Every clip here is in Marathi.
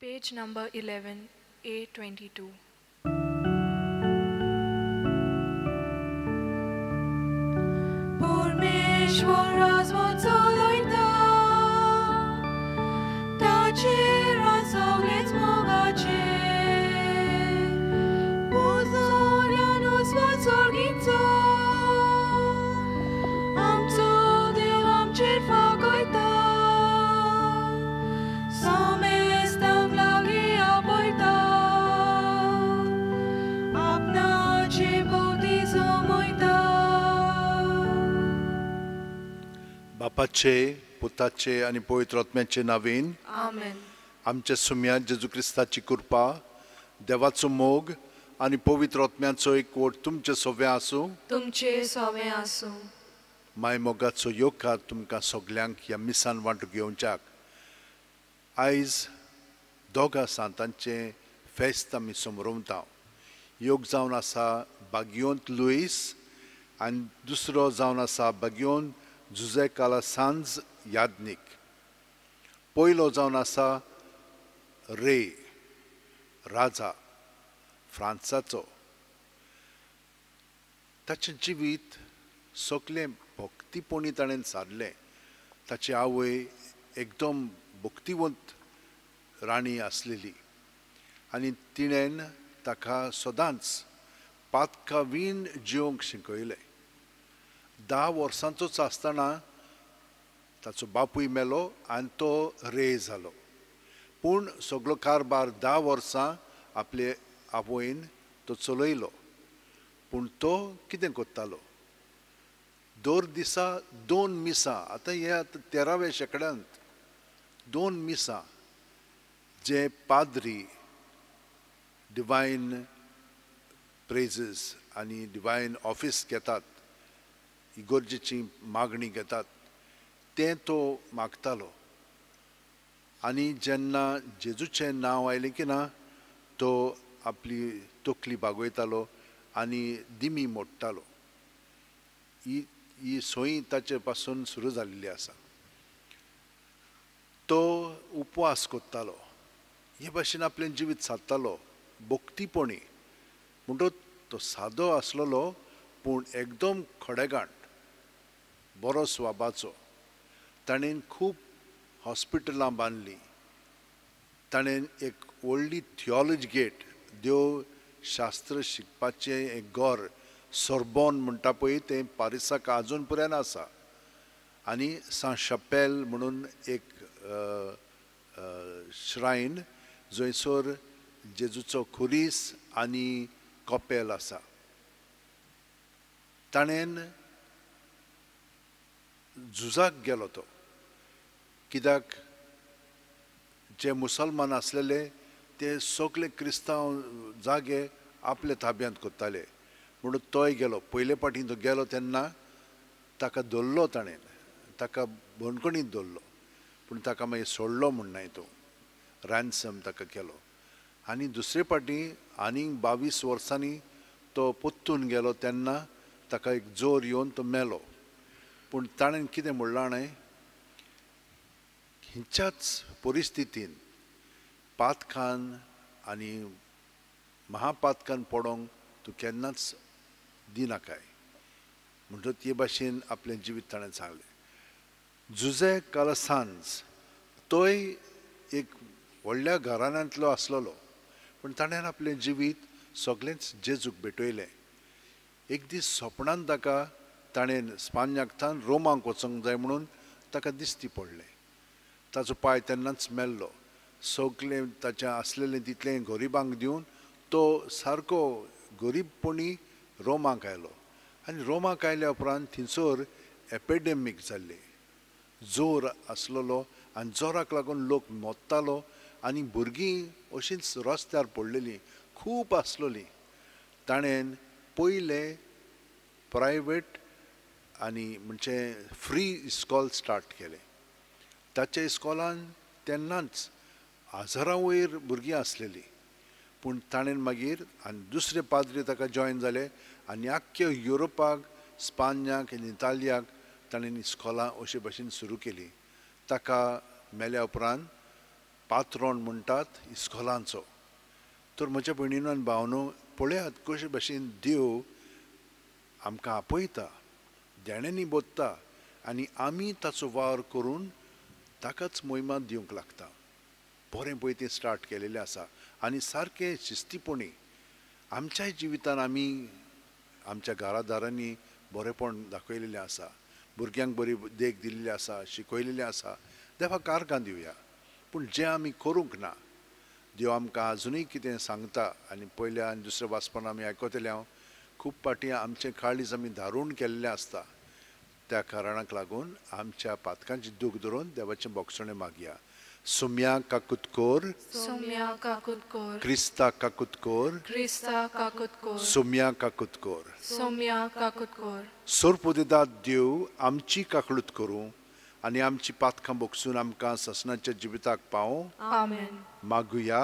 Page number 11, A22. परमेश्वरास वचोलोयता ताचेर सगळेच मोगाचे पोजोल्यानूच वाचोळगीचो आमचो देव आमचेर फागयता समेस्तांक लागीं आपयता आपणाचे भोवती जमयता. बापाचे पुताचे आणि पवित्र आत्म्याचे नावेन Amen. आमच्या सुम्या जेजू क्रिस्ताची कृपा देवाचो मोग आणि पवित्र आत्म्याचो एकवट तुमचे सगळे आसूं. तुमचे सवे आसूं. माय मोगाचो योगकार तुमकां सगल्यांक ह्या मिसान वांटून घेवच्याक. आयज दोगा सांतांचे फेस्त आमी समरवता. योग जावन आसा बागियोंत लुईस आनी दुसरो जावन आसा बागियोंत जुजे कालासांज यादनीक. पयलो जावन आसा रे राजा फ्रांसाचो. ताचें जिवीत सगळें भक्तीपणी ताणें सारलें. ताची आवय एकदम भक्तिवंत राणी आसलेली आनी तिणेन ताका सदांच पातकावीन जिवंक शिकयलें. 10 वर्सांचोच आसतना ताचो बापूय मेलो आनी तो रे जालो. पूण सगळो कारबार 10 वर्सां आपले आवयन तो चलयलो. पूण तो कितें करतालो? दर दिसा 2 मिसां, आतां हे 13व्या शेंकड्यांत 2 मिसां जे पाद्री डिवायन प्रेजीस आनी डिवायन ऑफिस घेतात, इगोर्जेची मागणी घेतात, तें तो मागतालो. आनी जेन्ना जेजूचें नांव आयलें की ना तो आपली तकली बागयतालो आनी दिमी मोडटालो. ही सोय ताचे पासून सुरू जाल्ली आसा. तो उपवास करतालो. हे भाशेन आपलें जिवीत सादतालो भक्तीपणी. म्हणटच तो सादो आसलेलो पूण एकदम खडेगांठ, बरो स्वाबाचो. ताणें खूब हॉस्पिटलां बांदलीं. ताणें एक व्हडली थियोलॉजी गेट, देव शास्त्र शिकपाचें एक घर सोर्बोन म्हणटा पळय तें पारिसाक आजून पर्यंत आसा. आनी सा शपेल म्हणून एक श्रायन जंयसर जेजूचो खुरीस आनी कपेल आसा. ताणेन झुजाक गेलो तो. कित्याक जे मुसलमान आसलेले ते सगळे क्रिस्तांव जागे आपले ताब्यांत करताले. म्हणून तोय गेलो. पयले फावटी तो गेलो तेन्ना ताका धरलो ताणें, ताका बंदखणींत धरलो. पूण ताका मागीर सोडलो म्हणनाय तो, रॅन्सम ताका केलो. आनी दुसरे फावटी आनीक 22 वर्सांनी तो पोत्तून गेलो तेन्ना ताका एक जोर येवन तो मेलो. पूण ताणें कितें म्हणलां जाणाय, हिंच्याच परिस्थितीन पातकान आनी महापातकान पडोंक तूं केन्नाच दिनाकाय म्हणटच हे भाशेन आपलें जिवीत ताणें सांगलें. जुजे कालासांज तोय एक व्हडल्या घराण्यांतलो आसलेलो, पूण ताणें आपलें जिवीत सगळेंच जेजूक भेटयलें. एक दीस सपनांत ताका ताणें स्पान्याकथान रोमांक वचोंक जाय म्हणून ताका दिश्टी पडलें. ताचो पांय तेन्नाच मेल्लो. सगळें ताचें आसलेलें तितलें गरिबांक दिवन तो सारको गरीबपणी रोमांक आयलो. आनी रोमांक आयल्या उपरांत थिंयसर एपिडेमीक जाल्ली, जोर आसलेलो आनी जोराक लागून लोक मोत्तालो आनी भुरगीं अशींच रस्त्यार पडलेलीं खूब आसलेलीं. ताणें पयलें प्रायवेट आनी म्हणजे फ्री इस्कॉल स्टार्ट केलें. ताच्या इस्कॉलान तेन्नाच 1000 वयर भुरगीं आसलेलीं. पूण ताणें मागीर आनी दुसरे पाद्री ताका जॉयन जाले आनी आख्ख्या युरोपाक, स्पान्याक आनी इटालियाक ताणें इस्कॉलां अशे भाशेन सुरू केलीं. ताका मेल्या उपरांत पात्रोण म्हणटात इस्कॉलांचो. तर म्हज्या भयणीनो आनी भावनो पळयात कशे भाशेन देव आमकां आपयता, देण्यांनी बोदता आनी आमी ताचो वावर करून ताकाच मोहिमा दिवंक लागता. बरें पळय तें स्टार्ट केलेलें आसा आनी सारकें शिस्तीपणी आमच्याय जिवितान आमी आमच्या घरादारांनी बरेंपण दाखयलेलें आसा, भुरग्यांक बरी देख दिल्ली आसा, शिकयलेलें आसा. देवाक कारगां दिवया. पूण जें आमी करूंक ना, देव आमकां आजुनूय कितें सांगता आनी पयल्या आनी दुसऱ्या वाचपान आमी आयकतले हांव खूब फाटीं आमचें काळीज आमी धारून केल्लें आसता. त्या कारणाक लागून आमच्या पातकांची दूख धरून देवाचें बोगसणें मागया. सुम्या काकुतकोर, Somya kakutkor. क्रिस्ता काकुतकोर, Krista kakutkor. सुम्या काकुतकोर. Somya kakutkor. सोरपोदिदाद देव आमची काकळूत करूं आनी आमची पातकां बोगसून आमकां ससनाच्या जिविताक पावों. Amen. मागुया.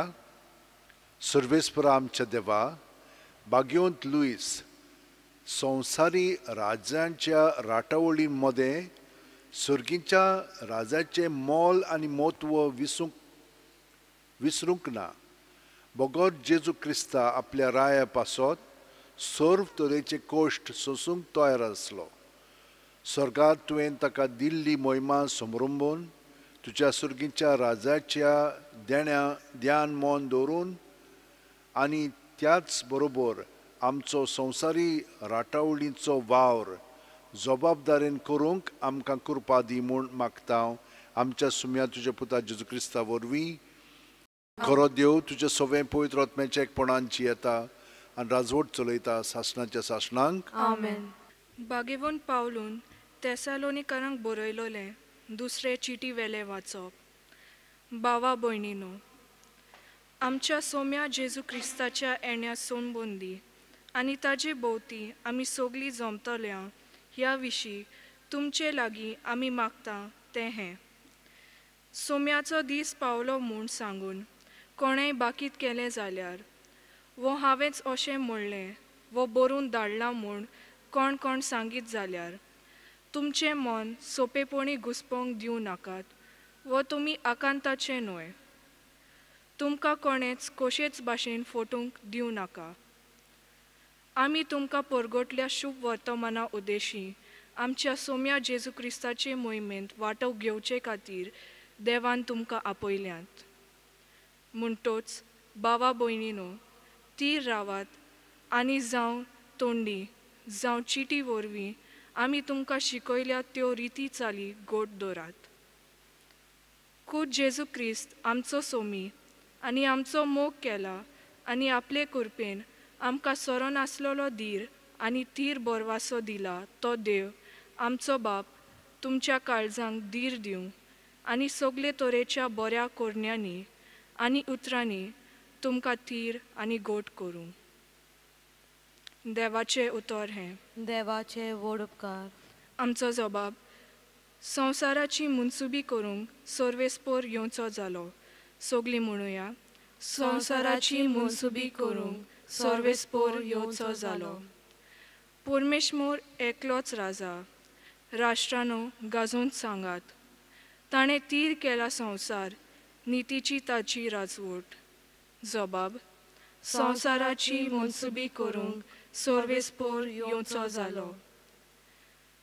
सर्वेस्परा आमच्या देवा, बागयोंत लुईस संवसारी राजांच्या राटावळी मदें सर्गीच्या राजाचें मोल आनी म्हत्व विसरूंक ना. बोगोर जेजू क्रिस्ता आपल्या राया पासत सर्व तरेचे कोश्ट सोसूंक तयार आसलो. स्वर्गांत तुवें ताका दिल्ली मोहिमा समरुंबून तुज्या सर्गीच्या राजाच्या ध्यान मोन दवरून आनी त्याच बरोबर आमचो संवसारी राटावळीचो वावर जबाबदारेन करूंक आमकां कृपा दी म्हूण मागता. आमच्या सुम्या तुज्या पुता जेजू क्रिस्ता वरवीं खरो देव तुजें सवें पवित्र आत्म्याच्या एकपणान जियेता आनी राजवट चलयता सासणाच्या सासणांक. Amen. बागेवंत पावलून तेसालोनिकारांक बरयलोलें दुसरें चिटी वेले वाचप. भावा भयणीनो, आमच्या सोम्या जेजू क्रिस्ताच्या येण्या सोनबंदी आनी ताजे भोवती आमी सगळीं जमतल्या ह्या विशीं तुमचे लागीं आमी मागता तें हें. सोम्याचो दीस पावलो म्हूण सांगून कोणेंय बाकीत केलें जाल्यार वो हांवेंच अशें म्हणलें वो बरोवन धाडलां म्हूण कोण कोण सांगीत जाल्यार तुमचें मन सोंपेपणी घुस्पोंक दिवं नाकात. वो तुमी आकांताचें न्हय. तुमकां कोणेच कशेच भाशेन फटूंक दिवं नाका. आमी तुमकां परगटल्या शुभ वर्तमाना उद्देशी आमच्या सोम्या जेजू क्रिस्ताचे मोहिमेंत वांटो घेवचे खातीर देवान तुमकां आपयल्यांत. म्हणटोच भावा भयणीनो, तीर रावात आनी जावं तोंडी जावं चिटी वरवीं आमी तुमकां शिकयल्या त्यो रिती चाली गोड दवरात. खूद जेजू क्रिस्त आमचो सोमी आनी आमचो मोग केला आनी आपले कृपेन आमकां सोरो नासलोलो धीर आनी तीर बरवासो दिला तो देव आमचो बाप तुमच्या काळजांक धीर दिवं आनी सगळे तरेच्या बऱ्या कोरण्यांनी आनी उतरांनी तुमकां तीर आनी गोट करूं. देवाचें उतर हें. देवाचे व्हड उपकार. आमचो जबाब संवसाराची मुनसुबी करूंक सर्वेस्पोर येवचो जालो. सगळीं म्हणुया. संवसाराची मुनसुबी करूंक सर्वेस्पोर येवचो जालो. परमेश्वर एकलोच राजा. राष्ट्रांनो गाजोवन सांगात. ताणें तीर केला संवसार, नितीची ताची राजवट. जबाब संवसाराची मुनसुबी करूंक सर्वेस्पोर येवचो जालो.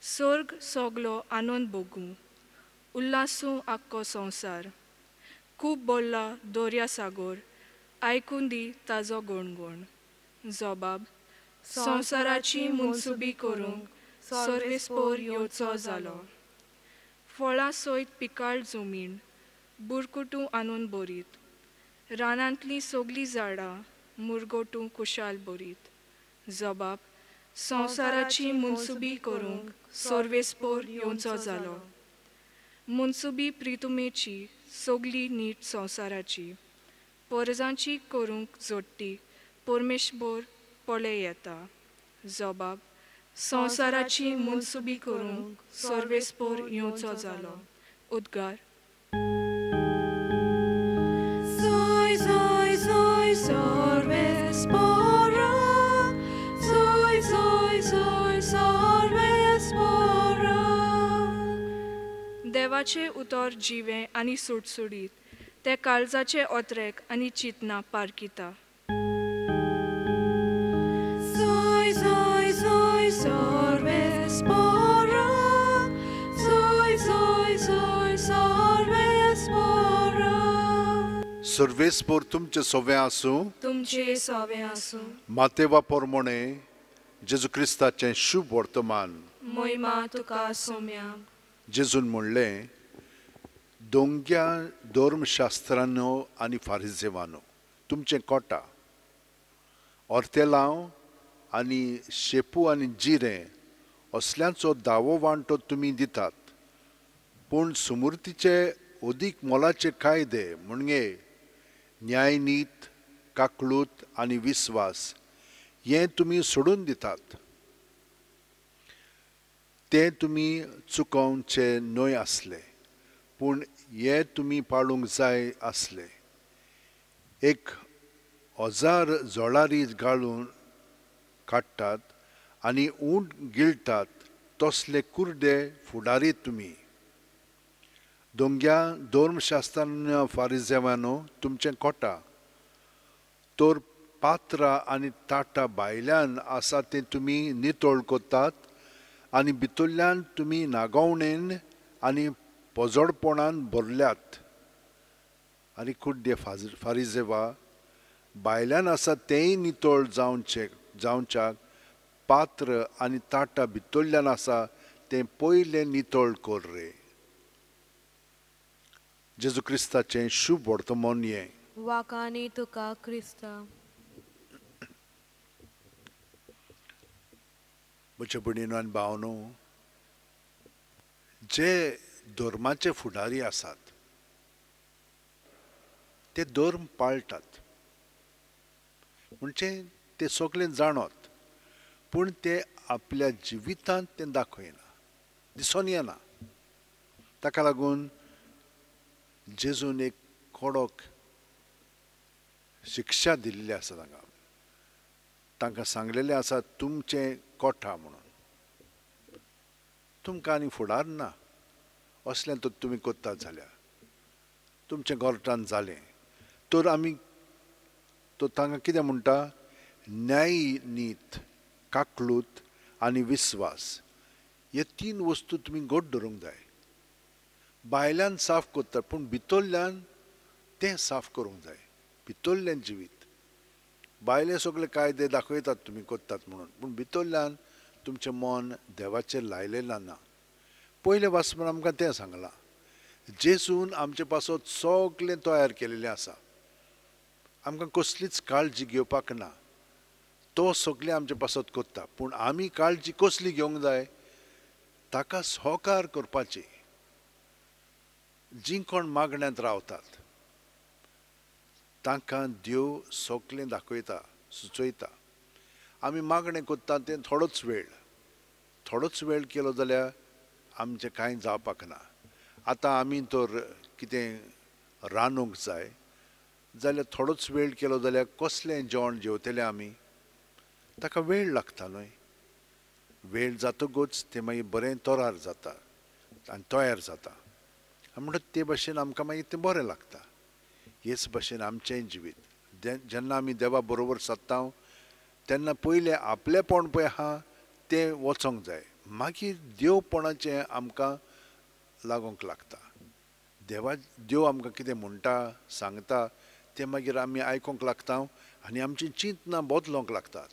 सर्ग सगलो आनंद भोगूं, उल्हासूं आख्खो संवसार. खूब बोल्ला दर्यासागर, आयकून दी ताजो गोणगोण. जबाब संवसाराची मुनसुबी करूंक सर्वेस्पोर येवचो जालो. फळां सयत पिकाळ जमीन, बुरकुटू आनंद बरीत. रानांतलीं सगलीं झाडां मुरगोटू कुशाल बरीत. जबाब संवसाराची मुनसुबी करूंक सर्वेस्पोर येवचो जालो. मुनसुबी प्रितुमेची सगली नीट संवसाराची. परजांची करूंक जोडटी परमेश्वर पळे येता. जबाब संवसाराची मुनसुबी करूंक सर्वेस्पोर येवचो जालो. उद्गार. Soy, soy, soy, sorvespora. Soy, soy, soy, sorvespora. देवाचे उतर जिवें आनी सुटसुडीत. ते काळजाचे ओत्रेक आनी चिंतना पारकिता. Soy, soy, soy, Sorvespora. Soy, soy, soy, Sorvespora. सर्वेस्पोर तुमचे सोवे आसूं. तुमचे सोवे आसूं. मातेवा पोरमोणे जेजू क्रिस्ताचें शुभ वर्तमान. मोहिमा तुका सोम्या. जेजून म्हणलें, दोंग्या धर्मशास्त्रांनो आनी फारिजेवानो, तुमचें कोटा ओर्तेलांव आनी शेपू आनी जिरें असल्यांचो दावो वांटो तुमी दितात, पूण सुमूर्तीचे अदीक मोलाचे कायदे म्हणजे न्यायनीत, काकळूत आनी विस्वास हें तुमी सोडून दितात. ते तुमी चुकोवचे न्हय आसले, पूण हे तुमी पाळूंक जाय आसले. एक ओजार जोळारी घालून काडटात आनी ऊंट गिळटात तसले कुर्डे फुडारी तुमी. दोंग्या धर्मशास्त्रान फारिजेवानो, तुमचें कोटा तर पात्रां आनी ताटां भायल्यान आसा तें तुमी नितळ कोतात आनी भितरल्यान तुमी नागवणेन आनी पोजोडपणान भरल्यात. आनी कुड्डे फारिजेवा, भायल्यान आसा तेंय नितळ जावच्याक पात्र आनी ताटां भितरल्यान आसा तें पयलें नितळ कर रे. जेजू क्रिस्ताचें शुभ वर्तमान हें. वाकानी तुका क्रिस्ता. म्हज्या भयणीनो आनी भावनो, जे धर्माचे फुडारी आसात ते धर्म पाळटात, म्हणजे ते सगळें जाणत, पूण ते आपल्या जिवितांत तें दाखयना, दिसून येना. ताका लागून जेजून एक कडक शिक्षा दिल्ली आसा तांकां सांगलेलें आसा, तुमचें कोठा म्हणून. तुमकां आनी फुडार ना असलें तर तुमी कोत्तात जाल्यार तुमचें गोरटान जालें तर आमी तो तांकां कितें म्हणटा, न्याय नीत, काकळूत आनी विस्वास हे 3 वस्तू तुमी घट धरूंक जाय. भायल्यान साफ कोत्तात पूण भितरल्यान तें साफ करूंक जाय. भितरलें जिवीत, भायले सगळे कायदे दाखयतात तुमी कोत्तात म्हणून, पूण भितरल्यान तुमचें मन देवाचेर लायलेलें ना. पयले वाचपान आमकां तें सांगलां, जेजून आमचे पासत सगळें तयार केलेलें आसा, आमकां कसलीच काळजी घेवपाक ना. तो सगळें आमचे पासत कोत्ता, पूण आमी काळजी कसली घेवंक जाय, ताका सहकार करपाची. जीं कोण मागण्यांत रावतात तांकां देव सगळें दाखयता, सुचयता. आमी मागणें कोत्ता तें थोडोच वेळ केलो जाल्यार आमचें कांय जावपाक ना. आतां आमी तर कितें रांदूंक जाय जाल्यार थोडोच वेळ केलो जाल्यार कसलें जेवण जेवतले आमी, ताका वेळ लागता न्हय. वेळ जातकूच तें मागीर बरें तोरार जाता आनी तयार जाता. म्हणटा ते भाशेन आमकां मागीर तें बरें लागता. हेच भाशेन आमचेंय जिवीत, जेन्ना आमी देवा बरोबर सत्ता तेन्ना पयलें आपलेंपण पळय आहा तें वचोंक जाय, मागीर देवपणाचें आमकां लागोंक लागता. देव आमकां कितें म्हणटा सांगता तें मागीर आमी आयकोंक लागता आनी आमची चिंतनां बदलोंक लागतात.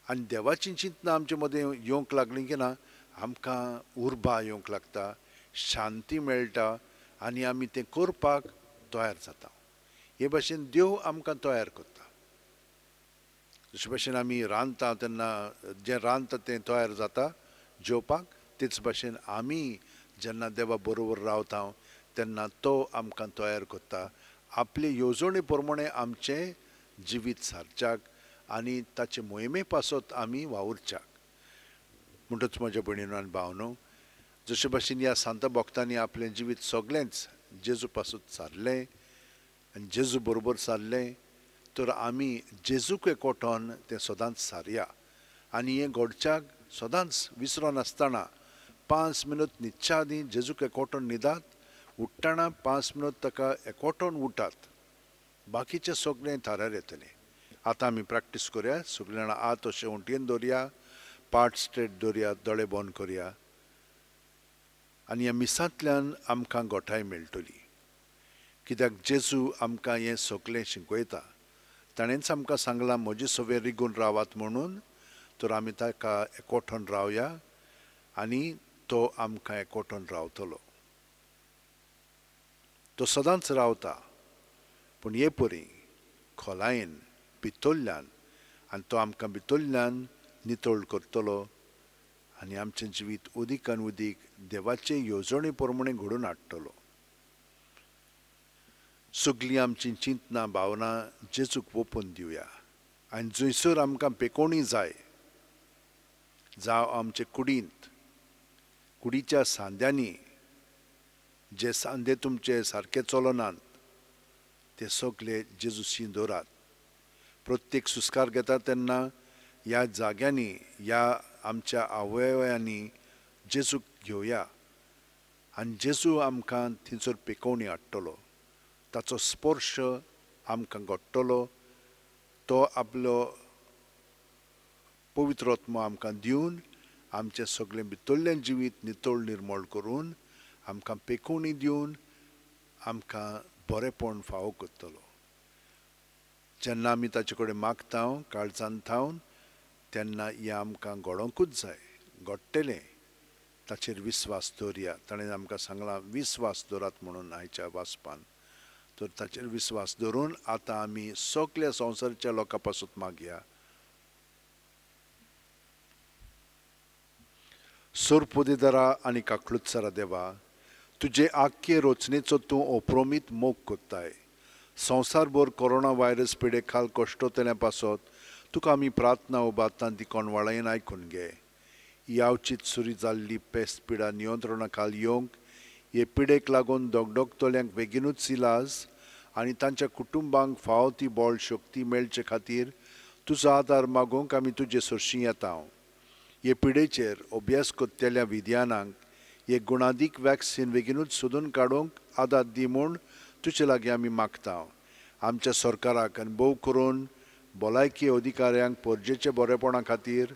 आनी देवाची चिंतनां आमचे मदें येवंक लागलीं की ना, आमकां उर्बा येवंक लागता, शांती मेळटा आनी आमी तें करपाक तयार जाता. हे भाशेन देव आमकां तयार करता. जशे भाशेन आमी रांदता तेन्ना जें रांदता तें तयार जाता जेवपाक, तेच भाशेन आमी जेन्ना देवा बरोबर रावता तेन्ना तो आमकां तयार करता आपले येवजणे प्रमाणे आमचें जिवीत सारच्याक आनी ताचे मोहिमे पासत आमी वावुरच्याक. म्हणटच म्हज्या भयणीनो आनी भावनो, जशे भाशेन ह्या सांत भक्तांनी आपलें जिवीत सगळेंच जेजू पासून सारलें आनी जेजू बरोबर सारलें, तर आमी जेजूक एकवटोन तें सदांच सारया. आनी हें घडच्याक सदांच विसरो नासतना 5 मिनट न्हिदच्या आदीं जेजूक एकवटोन न्हिदात, उठ्ठाणा 5 मिनट ताका एकवटून उठात बाकीचे सगळे थारार येतले आतां आमी प्रॅक्टीस करुया सगळीं जाणां आत अशें उंटयेन दवरया पाट स्ट्रेट दवरया दोळे बंद करुया आनी ह्या मिसांतल्यान आमकां घोटाय मेळटली कित्याक जेजू आमकां हें सगळें शिकयता ताणेंच आमकां सांगलां म्हजे सवे रिगून रावात म्हणून तर आमी ताका एकवटून रावया आनी तो आमकां एकवटून रावतलो तो सदांच रावता पूण हे परी खोलायेन भितरल्यान आनी तो आमकां भितरल्यान नितळ करतलो आनी आमचें जिवीत उदीकान उदीक देवाचे येवजणे प्रमाणे घडोवन हाडटलो सगळीं आमची चिंतना भावना जेजूक ओपून दिवया आनी जंयसर आमकां पेकोवणी जाय जावं आमचे कुडींत कुडीच्या सांद्यांनी जे सांदे तुमचे सारके चलनात ते सगळे जेजूशी दवरात प्रत्येक सुस्कार घेता तेन्ना ह्या जाग्यांनी ह्या आमच्या अवयवांनी जेजूक घेवया आनी जेजू आमकां थंयसर पेकोवणी हाडटलो ताचो स्पर्श आमकां घडटलो तो आपलो पवित्र आत्मा आमकां दिवन आमचें सगळें भितरलें जिवीत नितळ निर्मळ करून आमकां पेकोवणी दिवन आमकां बरेपण फावो करतलो जेन्ना आमी ताचे कडेन मागता काळजांत थावन तेन्ना हें आमकां घडोवंकूच जाय घडटलें ताचेर विस्वास दवरया ताणें आमकां सांगलां विस्वास दवरात म्हणून आयच्या वाचपान तर ताचेर विस्वास दवरून आतां आमी सगळ्या संवसाराच्या लोकां पासून मागया सोरपोदेदारा आनी काकळुत्सरा देवा तुजे आख्खे रचनेचो तूं अप्रोमीत मोग कोत्ताय संवसारभर कोरोना व्हायरस पिडे खाल कश्टोतल्या पासत तुका आमी प्रार्थना उबारता ती कोणवाळेन आयकून घे यावचीत सुरी जाल्ली पेस्त पिडा नियंत्रणा खाल येवंक हे पिडेक लागून दोगदोगतल्यांक बेगीनूच इलाज आनी तांच्या कुटुंबांक फावो ती बोळ शक्ती मेळचे खातीर तुजो आदार मागूंक आमी तुजे सरशीं येता हे पिडेचेर अभ्यास कोत्तेल्या विद्यानांक हे गुणादीक वॅक्सीन बेगीनूच सोदून काडूंक आदार दी म्हूण तुजे लागीं आमी मागता आमच्या सरकाराक आनी भोव करून भलायकी अधिकाऱ्यांक परजेच्या बरेपणा खातीर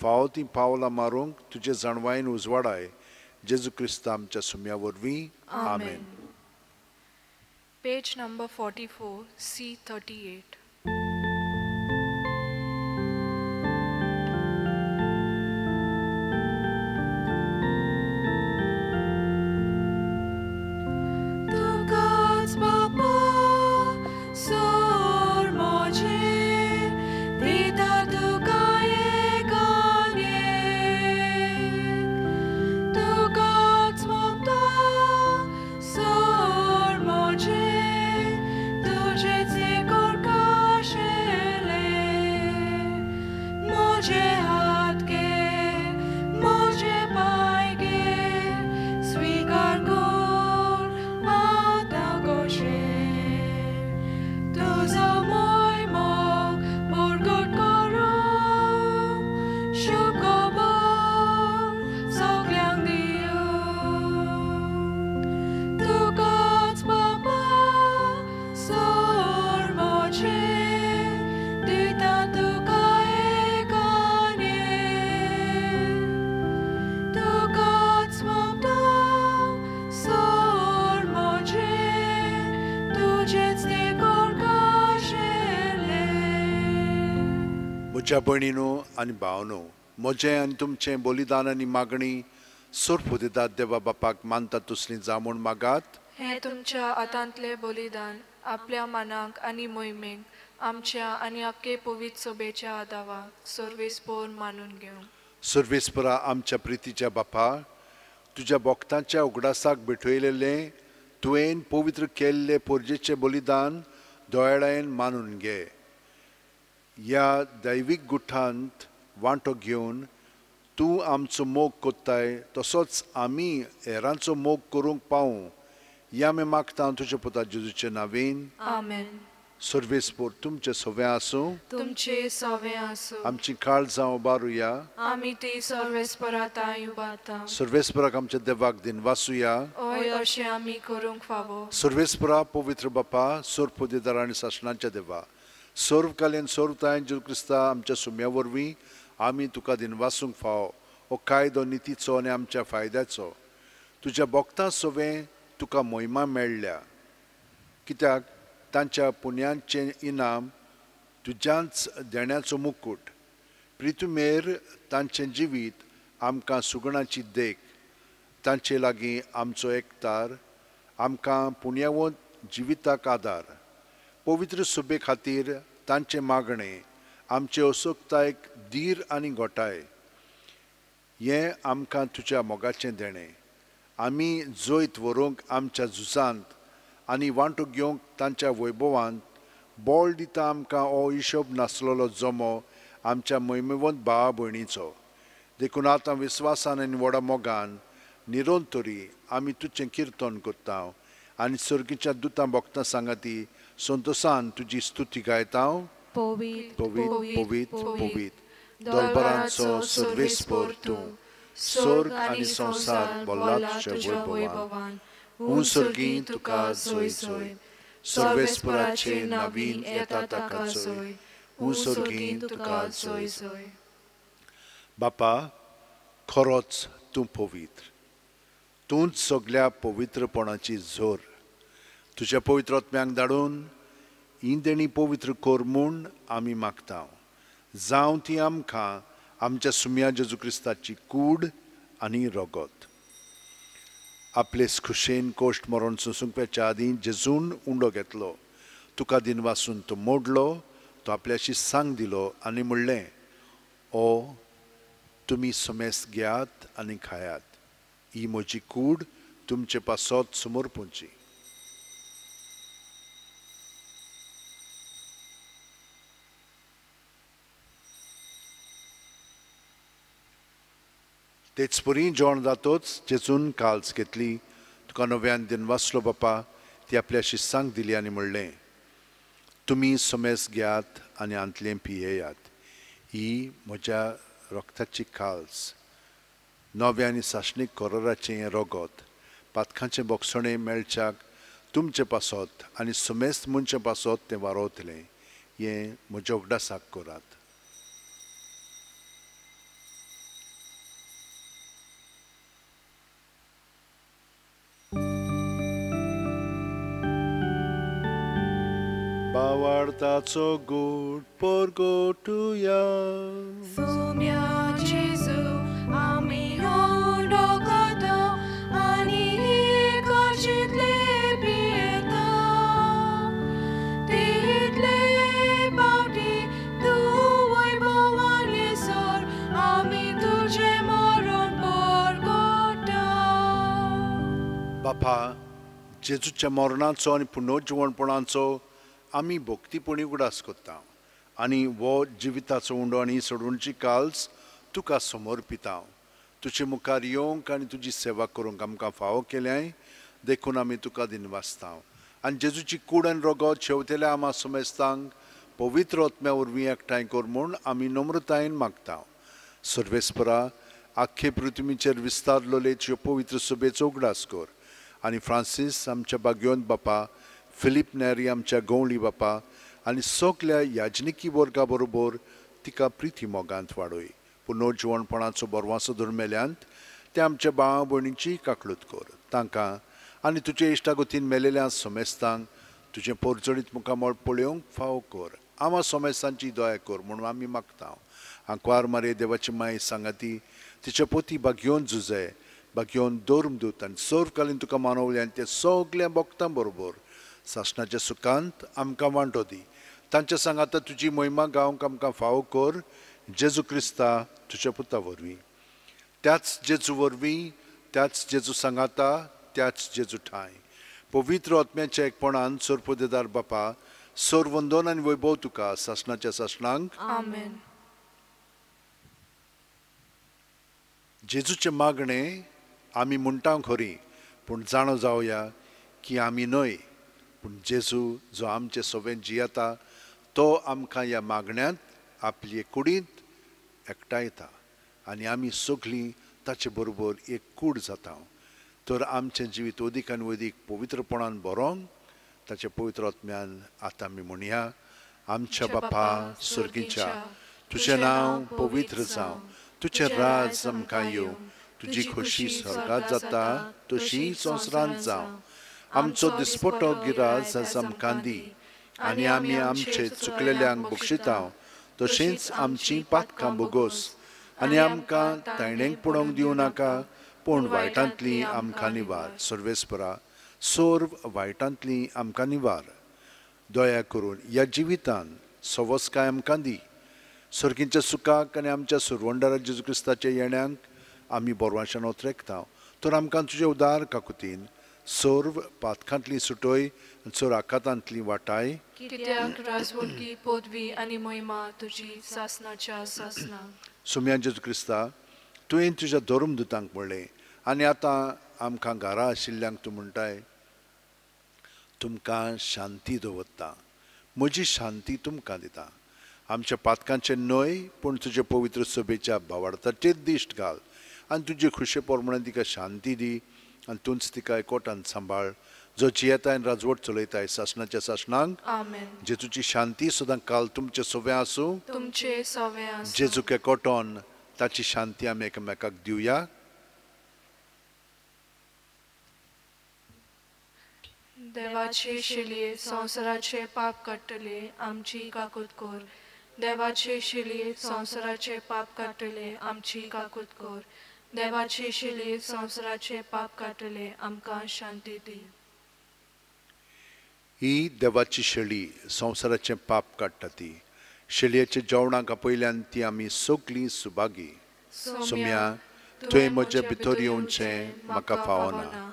फावो ती पावलां मारूंक तुजे जाणवायेन उजवाडाय जेजू क्रिस्त आमच्या सुम्या वरवीं आमेन Page number 44, C38. म्हज्या भयणीनो आनी भावनो म्हजें आनी तुमचें बलिदान आनी मागणी सोरफुदितात देवा बापाक मानता तसलीं जा म्हूण मागात हे तुमच्या आतांतले बलिदान आपल्या मनाक आनी मोहिमेक आमच्या आनी आख्खे पवित्र सभेच्या आदाराक सर्वेस्पोर मानून घेवं सर्वेस्परा आमच्या प्रितीच्या बापा तुज्या भक्तांच्या उगडासाक भेटयलेलें तुवें पवित्र केल्ले पोरजेचें बलिदान दोळ्यान मानून घे ह्या दैवीक गुठांत वांटो घेवन तूं आमचो मोग कोत्ताय तसोच आमी हेरांचो मोग करूंक पावूं ह्या आमी मागता तुज्या पुता जेजूचे नांवेन आमेन सर्वेस्पोर तुमचे सवे आसूं तुमचे सवे आसूं आमची काळजां उबारुया आमी ती सर्वेस्पराताय उबारता सर्वेस्पराक आमच्या देवाक दिन वासुया ओय अशें आमी करूंक फावो सर्वेस्परा पवित्र बापा सोर पोदेदार आनी सासणांच्या देवा सर्वकालीन सर्वताय जेजू क्रिस्ता आमच्या सुम्या वरवीं आमी तुका दिन वासूंक फावो हो कायदो नितीचो आनी आमच्या फायद्याचो तुज्या भक्तां सवे तुका मोहिमा मेळ्ळ्या कित्याक तांच्या पुण्यांचें इनाम तुज्याच देण्याचो मुकूट प्रितुमेर तांचें जिवीत आमकां सुगणाची देख तांचे लागीं आमचो एकतार आमकां पुण्यवंत जिविताक आदार पवित्र सुबे खातीर तांचे मागणें आमचे असोक्तायक धीर आनी घोटाय हें आमकां तुज्या मोगाचें देणें आमी जैत व्हरूंक आमच्या झुजांत आनी वांटो घेवंक तांच्या वैभवांत बोळ दिता आमकां हो हिशोब नासलेलो जमो आमच्या मोहिमेवंत भावा भयणीचो देखून आतां विस्वासान आनी व्हडा मोगान निरंतरी आमी तुजें किर्तन करता आनी सर्गीच्या दुतां भक्तां सांगाती संतोशान तुजी स्तुती गायता पवित्र पवित पवित पवित दरबारांचो सर्वेस्पोर तूं स्वर्ग आनी संवसार बोलाच्या वैभवान सर्गी तुका जोय जोय सर्वेस्पराचे नवीन येता ताका जोय सर्गी तुका जोय जोय बापा खरोच तूं पवित्र तूंच सगळ्या पवित्रपणाची जोर तुज्या पवित्र आत्म्याक धाडून ही देणी पवित्र कर म्हूण आमी मागता जावं ती आमकां आमच्या सुम्या जेजू क्रिस्ताची कूड आनी रगत आपले खुशेन कोश्ट मरण सुसूंकप्याच्या आदीं जेजून उंडो घेतलो तुका दिन वासून तो मोडलो तो आपल्याशी सांग दिलो आनी म्हणलें ओ तुमी समेस घेयात आनी खायात ही म्हजी कूड तुमचे पासत समोर पोंची तेच परी जेवण जातोच जेजून काल्स घेतली तुका नव्यान दिन वाचलो बापा ती आपल्याशी सांग दिली आनी म्हणलें तुमी समेस घेयात आनी आंतलें पियेयात ही म्हज्या रक्ताची काल्स नव्या आनी साशणीक कोरोराचें रगत पातखांचें बोगसणें मेळच्याक तुमचे पासत आनी समेस्त मनचे पासत तें वारोतलें हें म्हज्या उगडासाक करात Bawartaco good porgotuya. Sumia Jesu, ami hondogato, ani kochitle pieta. Title bauti, tu voibovan yesor, ami tuje moron porgota. Bapa, जेजूच्या मरणाचो आनी पुनर्जीवणपणाचो आमी भक्तीपणी उगडास करता आनी वो जिविताचो उंडो आनी सोडूनची काल्स तुका समर्पिता तुजे मुखार येवंक आनी तुजी सेवा करूंक आमकां फावो केल्याय देखून आमी तुका दिन वाचता आनी जेजूची कूड आनी रगत शेवतेल्या आमा समेस्तांक पवित्र आत्म्या वरवीं एकठांय कर म्हूण आमी नम्रतायेन मागता सर्वेस्परा आख्खे पृथ्वीचेर विस्तारलोले पवित्र सभेचो उगडास कर आनी फ्रांसीस आमच्या भाग्यवंत बापा फिलीप नेरी आमच्या गवळी बापा आनी सगळ्या याजनिकी वर्गा बरोबर तिका प्रिती मोगांत वाडय पुनर्जीवणपणाचो बरवासो धर्मेल्यांत ते आमच्या भावा भयणीची काकळूत कर तांकां आनी तुजे इश्टागतीन मेलेल्या समेस्तांक तुजें परजडीत मुखामळ पळोवंक फावो कर आमा समेस्तांची दया कर म्हणून आमी मागता आंकवार मारे देवाची माय सांगाती तिचे पोती भाग्योन झुजे भाग्योन दोरमदूत आनी सर्वकालीन तुका मानवल्यान ते सगळ्या भक्तां बरोबर सासणाच्या सुखांत आमकां वांटो दी तांच्या सांगाता तुजी मोहिमा गावंक आमकां फावो कर जेजू क्रिस्ता तुज्या पुता वरवीं त्याच जेजू वरवीं त्याच जेजू सांगाता त्याच जेजू ठाय पवित्र आत्म्याच्या एकपणान सोरपोदेदार बापा सोरवंदन आनी वैभव तुका सासणाच्या सासणांक आमेन जेजूचे मागणें आमी म्हणटा खरी पूण जाणो जावया की आमी न्हय पूण जेजू जो आमचे सोबेन जियेता तो आमकां ह्या मागण्यांत आपली कुडींत एकठांयता आनी आमी सगळीं ताचे बरोबर एक कूड जाता तर आमचें जिवीत अदीक आनी अदीक पवित्रपणान भरोंक ताचे पवित्र आत्म्यान आतां आमी म्हणया आमच्या बापा सुर्गीच्या तुजें नांव पवित्र जावं तुजें राज आमकां येवं तुजी खोशी स्वर्गांत जाता तशी संवसारांत जावं आमचो दिसपटो गिराज आज आमकां दी आनी आमी आमचे चुकलेल्यांक बक्षिता तशींच आमचीं पातकां बोगोस आनी आमकां तायणेक पडोवंक दिवं नाका पूण वायटांतली आमकां निवार सर्वेस्परा सोर्व वायटांतली आमकां निवार दया करून ह्या जिवितान सवस्काय आमकां दी सर्गींच्या सुखाक आनी आमच्या सुरवंडारा जेजू क्रिस्ताच्या येण्याक आमी बोरवांच्यान ओतरेकता तर आमकां तुजे उदार काकुतीन सोर्व पातकांतली सुटोय चोर आकातांतली वाटाय कित्याक राजवडगी पदवी आनी महिमा तुजी सासनाच्या सासना सुम्या जेजू क्रिस्ता तुवें तुज्या धर्मदुतांक म्हणलें आनी आतां आमकां घरा आशिल्ल्यांक तूं म्हणटाय तुमकां शांती दवरता म्हजी शांती तुमकां दिता आमच्या पातकांचे न्हय पूण तुजे पवित्र सभेच्या भावार्थाचेर दिश्ट घाल आनी तुजे खुशे पोरमणे तिका शांती दी आनी तूंच तिका एकवटान सांबाळ जो जियेताय आनी राजवट चलयताय सासणाच्या सासणांक आमेन जेजूची शांती सदां काल तुमचे सोबे आसूं तुमचे सवे आसूं जेजूक एकवटोन ताची शांती आमी एकामेकाक दिवया देवाचे शिलये संवसाराचे पाप काडटले आमची काकूत कोर देवाचे शिलये संवसाराचे पाप काडटले आमची काकूत कोर देवाचे शिलये संवसाराचे पाप काडटले आमकां शांती दी ही देवाची शेळी संवसाराचें पाप काडटा ती शेळयेच्या जेवणाक आपयल्यान ती आमी सगळीं सुभागी सोम्या तुवें म्हजे भितर येवचें म्हाका फावना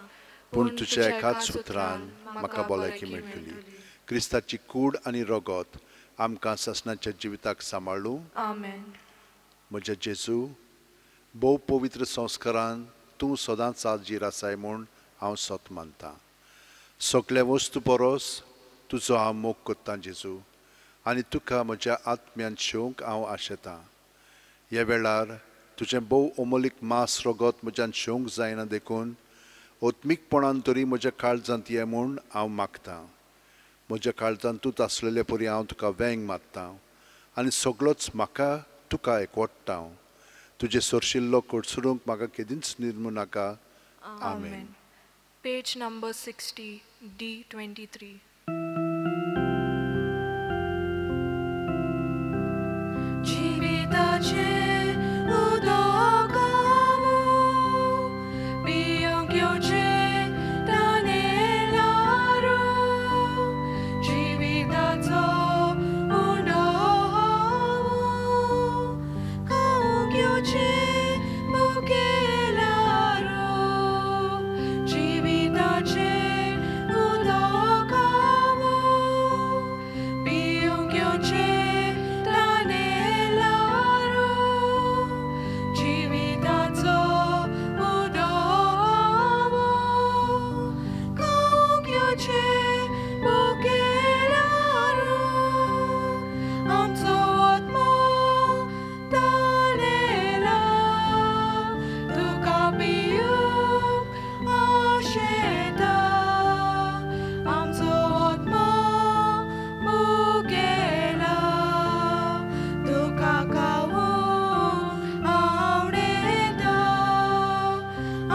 पूण तुज्या एकाच सुत्रान म्हाका भलायकी मेळटली क्रिस्ताची कूड आनी रगत आमकां ससनाच्या जिविताक सांबाळूं आमेन म्हज्या जेजू भोव पवित्र संस्कारान तूं सदांच आजीर आसाय म्हूण हांव सत मानतां सगळ्या वस्तू परस तुजो हांव मोग करतां जेजू आनी तुका म्हज्या आत्म्यान शेवंक हांव आशेतां ह्या वेळार तुजें भोव अमोलीक मास रगत म्हज्यान शेवंक जायना देखून ओत्मीकपणान तरी म्हज्या काळजांत ये म्हूण हांव मागतां म्हज्या काळजांत तूंत आसलेले परी हांव तुका वेंग मारतां आनी सगळोच म्हाका तुका एकवटता तुजे सोरशिल्लो कोडसुरूंक म्हाका केदींच निर्मू नाका आमेन पेज नंबर 60 D23 जिविताचे उदक पियोंक येवचें तानेलारू जिविताचो उंडो खावंक येवचें मुखेलारू जिविताचें उदक पियोंक येवचें तानेलारू जिविताचो उदक खावंक येवचें मुखेलारू आमचो आत्मा तानेला तुका पियूंक आशेता आमचो आत्मा मुखेला तुका खावंक आवडेता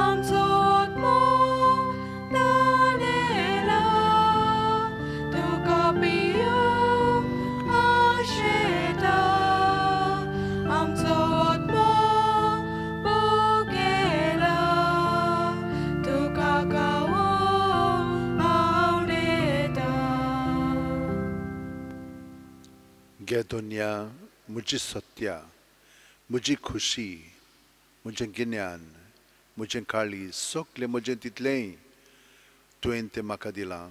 आमचो आत्मा तानेला तुका पियूंक आशेता आमचो आत्मा मुखेला तुका खावंक आवडेता गे दुनिया म्हजी सत्या म्हजी खुशी म्हजें गिन्यान म्हजें काळीज सगलें म्हजें तितलेंय तुवें तें म्हाका दिलां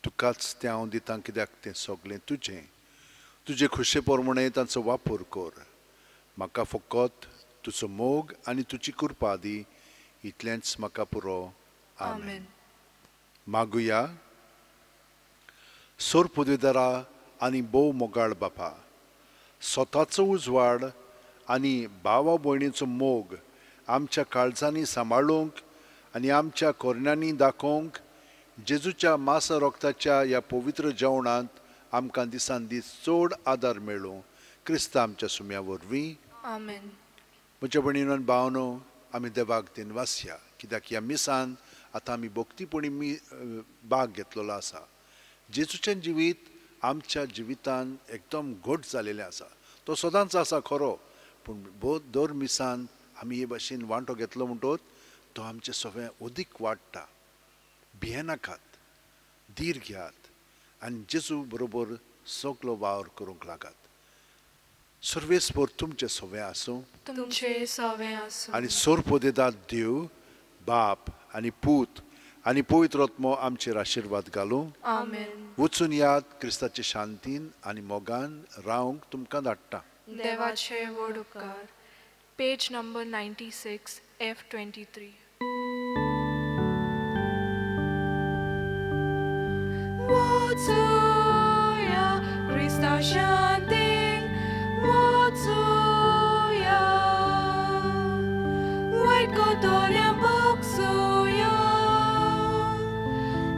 तुकाच तें हांव दितां कित्याक तें सगलें तुजें तुजे खुशे पोरमणे तांचो वापर कर म्हाका फकत तुजो मोग आनी तुजी कृपा दी इतलेंच म्हाका पुरो आमेन आमेन मागुया सोर पदवीधरा आनी बोव मोगाळ बापा, स्वताचो उजवाड आनी भावा भयणीचो मोग आमच्या काळजांनी सांबाळूंक आनी आमच्या कोरण्यांनी दाखोवंक जेजूच्या मास रोगताच्या ह्या पवित्र जेवणांत आमकां दिसान दीस चड आदार मेळूं क्रिस्त आमच्या सुम्या वरवीं. आमेन. म्हज्या भयणीनो आनी भावनो, आमी देवाक दिनवास या, कित्याक ह्या मिसान आतां आमी भोक्तीपणी भाग घेतलेलो आसा. जेजूचें जिवीत आमच्या जिवितान एकदम घट जालेलें आसा. तो सदांच आसा खरो, पूण दर मिसान आमी हे भाशेन वांटो घेतलो म्हणटोच तो आमचें सगळें अदीक वाडटा. भियेनाकात, धीर घेयात आनी जेजू बरोबर सगलो वावर करूंक लागात. सर्वेस्पर तुमचें सगळें आसूं तुमचे सवे आसूं. आनी सोर पोदेदाद देव, बाप आनी पूत आनी पवित्र आत्मो आमचेर आशिर्वाद घालूं. आमेन. वचून याद क्रिस्ताचे शांतीन आनी मोगान रावंक तुमकां धाडटा. देवाचे व्हड उपकार. Page number 96 F23. Wocuja Krista शांतीन, wocuja वाईट कोतोल्या बoksuja,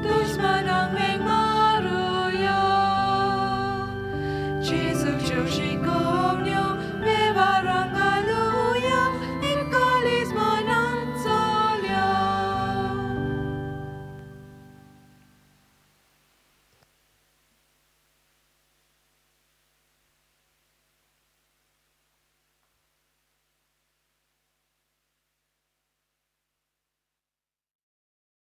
दुश्मनांक वेग मारुja, Jezu wciąż i